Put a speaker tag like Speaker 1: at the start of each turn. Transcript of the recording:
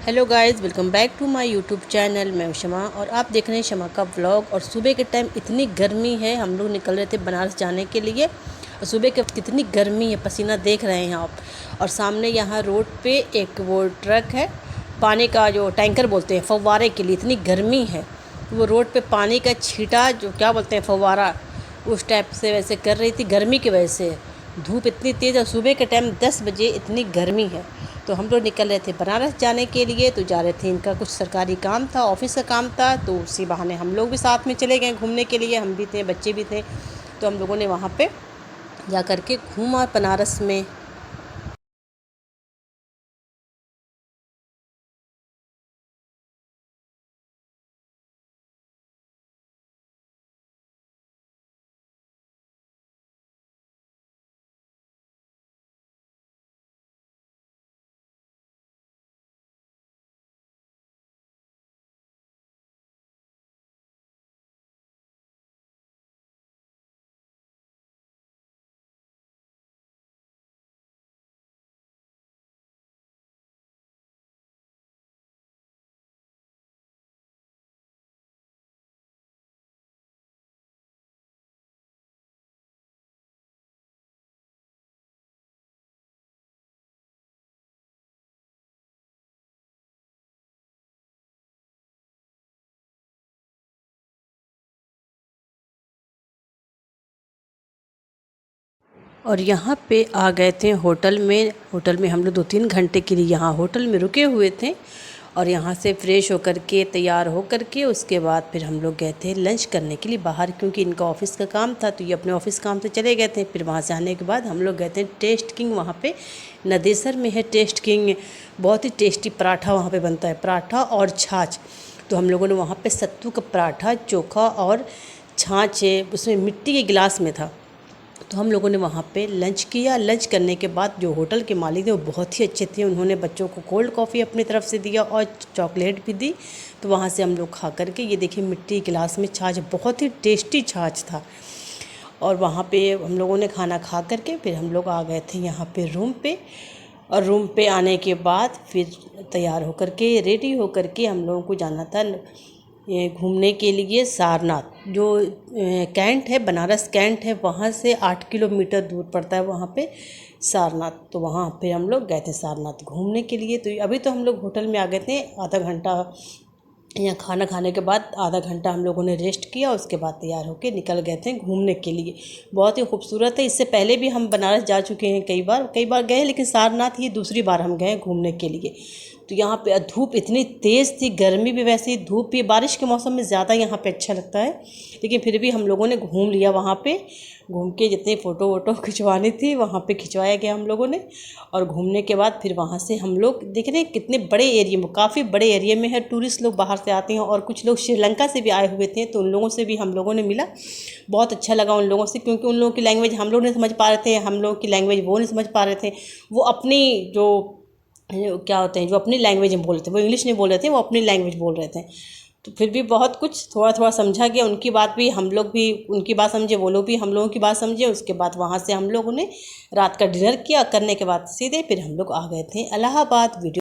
Speaker 1: Hello guys, welcome back to my YouTube channel. मैं हूं शमा और आप देख रहे हैं शमा का व्लॉग। और सुबह के टाइम इतनी गर्मी है, हम लोग निकल रहे थे बनारस जाने के लिए। और सुबह के कितनी गर्मी है, पसीना देख रहे हैं आप। और सामने यहाँ रोड पे एक वो ट्रक है, पानी का जो टैंकर बोलते हैं, फव्वारे के लिए। इतनी गर्मी है तो वो रोड पे पानी का छींटा जो क्या बोलते हैं फव्वारा, उस टाइप से वैसे कर रही थी गर्मी की वजह से। धूप इतनी तेज़ है, सुबह के टाइम 10 बजे इतनी गर्मी है। तो हम लोग निकल रहे थे बनारस जाने के लिए। तो जा रहे थे, इनका कुछ सरकारी काम था, ऑफिस का काम था। तो उसी बहाने हम लोग भी साथ में चले गए घूमने के लिए। हम भी थे, बच्चे भी थे। तो हम लोगों ने वहाँ पे जा कर के घूमा बनारस में। और यहाँ पे आ गए थे होटल में। होटल में हम लोग 2-3 घंटे के लिए यहाँ होटल में रुके हुए थे। और यहाँ से फ्रेश होकर के तैयार होकर के उसके बाद फिर हम लोग गए थे लंच करने के लिए बाहर, क्योंकि इनका ऑफिस का काम था। तो ये अपने ऑफिस काम से चले गए थे। फिर वहाँ से आने के बाद हम लोग गए थे टेस्ट किंग। वहाँ पे नदेसर में है टेस्ट किंग। बहुत ही टेस्टी पराठा वहाँ पे बनता है, पराठा और छाछ। तो हम लोगों ने वहाँ पे सत्तू का पराठा, चोखा और छाछ उसमें मिट्टी के गिलास में था। तो हम लोगों ने वहाँ पे लंच किया। लंच करने के बाद जो होटल के मालिक थे वो बहुत ही अच्छे थे। उन्होंने बच्चों को कोल्ड कॉफ़ी अपनी तरफ से दिया और चॉकलेट भी दी। तो वहाँ से हम लोग खा करके, ये देखिए मिट्टी गिलास में छाछ, बहुत ही टेस्टी छाछ था। और वहाँ पे हम लोगों ने खाना खा करके फिर हम लोग आ गए थे यहाँ पे रूम पे। और रूम पे आने के बाद फिर तैयार होकर के, रेडी होकर के हम लोगों को जाना था ये घूमने के लिए सारनाथ। जो कैंट है, बनारस कैंट है, वहाँ से 8 किलोमीटर दूर पड़ता है वहाँ पे सारनाथ। तो वहाँ पे हम लोग गए थे सारनाथ घूमने के लिए। तो अभी तो हम लोग होटल में आ गए थे, आधा घंटा यहाँ खाना खाने के बाद आधा घंटा हम लोगों ने रेस्ट किया। उसके बाद तैयार होके निकल गए थे घूमने के लिए। बहुत ही खूबसूरत है। इससे पहले भी हम बनारस जा चुके हैं, कई बार गए, लेकिन सारनाथ ये दूसरी बार हम गए घूमने के लिए। तो यहाँ पे धूप इतनी तेज़ थी, गर्मी भी वैसे ही, धूप भी। बारिश के मौसम में ज़्यादा यहाँ पे अच्छा लगता है, लेकिन फिर भी हम लोगों ने घूम लिया वहाँ पे। घूम के जितनी फ़ोटो वोटो खिंचवानी थी वहाँ पे खिंचवाया गया हम लोगों ने। और घूमने के बाद फिर वहाँ से हम लोग देख रहे हैं कितने बड़े एरिया में, काफ़ी बड़े एरिया में है। टूरिस्ट लोग बाहर से आते हैं और कुछ लोग श्रीलंका से भी आए हुए थे। तो उन लोगों से भी हम लोगों ने मिला। बहुत अच्छा लगा उन लोगों से, क्योंकि उन लोगों की लैंग्वेज हम लोग नहीं समझ पा रहे थे, हम लोगों की लैंग्वेज वो नहीं समझ पा रहे थे। वो अपनी जो क्या होते हैं, जो अपनी लैंग्वेज में बोल रहे थे, वो इंग्लिश नहीं बोल रहे थे, वो अपनी लैंग्वेज बोल रहे थे। तो फिर भी बहुत कुछ थोड़ा थोड़ा समझा गया। उनकी बात भी हम लोग भी उनकी बात समझे, वो लोग भी हम लोगों की बात समझे। उसके बाद वहाँ से हम लोगों ने रात का डिनर किया। करने के बाद सीधे फिर हम लोग आ गए थे इलाहाबाद। वीडियो